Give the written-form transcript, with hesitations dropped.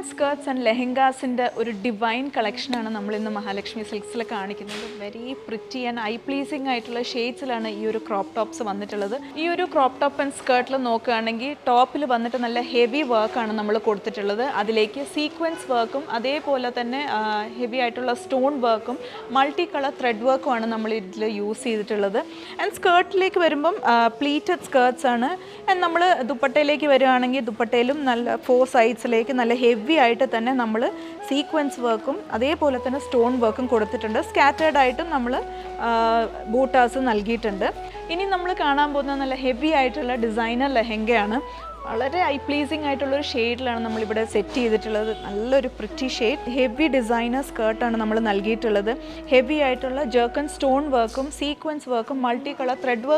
And skirts and ലെഹങ്കാസിൻ്റെ ഒരു divine കളക്ഷനാണ് നമ്മൾ ഇന്ന് മഹാലക്ഷ്മി സിൽക്സിൽ കാണിക്കുന്നത്. Very pretty and I pleasing ആയിട്ടുള്ള ഷെയ്ഡ്സിലാണ് ഈ ഒരു ക്രോപ്പ് ടോപ്സ് വന്നിട്ടുള്ളത്. ഈ ഒരു ക്രോപ്പ് ടോപ്പ് ആൻഡ് സ്കേർട്ടിൽ നോക്കുകയാണെങ്കിൽ ടോപ്പിൽ വന്നിട്ട് നല്ല ഹെവി വർക്കാണ് നമ്മൾ കൊടുത്തിട്ടുള്ളത്. അതിലേക്ക് സീക്വൻസ് വർക്കും അതേപോലെ തന്നെ ഹെവി ആയിട്ടുള്ള സ്റ്റോൺ വർക്കും മൾട്ടി കളർ ത്രെഡ് വർക്കുമാണ് നമ്മൾ ഇതിൽ യൂസ് ചെയ്തിട്ടുള്ളത്. ആൻഡ് സ്കേർട്ടിലേക്ക് വരുമ്പം പ്ലീറ്റഡ് സ്കേർട്സ് ആണ്. ആൻഡ് നമ്മൾ ദുപ്പട്ടയിലേക്ക് വരുവാണെങ്കിൽ ദുപ്പട്ടയിലും നല്ല 4 സൈഡ്സിലേക്ക് നല്ല ഹെവി ആയിട്ട് തന്നെ നമ്മൾ സീക്വൻസ് വർക്കും അതേപോലെ തന്നെ സ്റ്റോൺ വർക്കും കൊടുത്തിട്ടുണ്ട്. സ്കാറ്റേർഡ് ആയിട്ടും നമ്മൾ ബൂട്ടാസ് നൽകിയിട്ടുണ്ട്. ഇനി നമ്മൾ കാണാൻ പോകുന്ന നല്ല ഹെവി ആയിട്ടുള്ള ഡിസൈനർ ലെഹങ്കയാണ്. വളരെ ഐ പ്ലീസിങ് ആയിട്ടുള്ളൊരു ഷെയ്ഡിലാണ് നമ്മളിവിടെ സെറ്റ് ചെയ്തിട്ടുള്ളത്. നല്ലൊരു പ്രിറ്റി ഷെയ്ഡ്. ഹെവി ഡിസൈനർ സ്കേർട്ടാണ് നമ്മൾ നൽകിയിട്ടുള്ളത്. ഹെവി ആയിട്ടുള്ള ജർക്കൻ സ്റ്റോൺ വർക്കും സീക്വൻസ് വർക്കും മൾട്ടി കളർ ത്രെഡ് വർക്ക്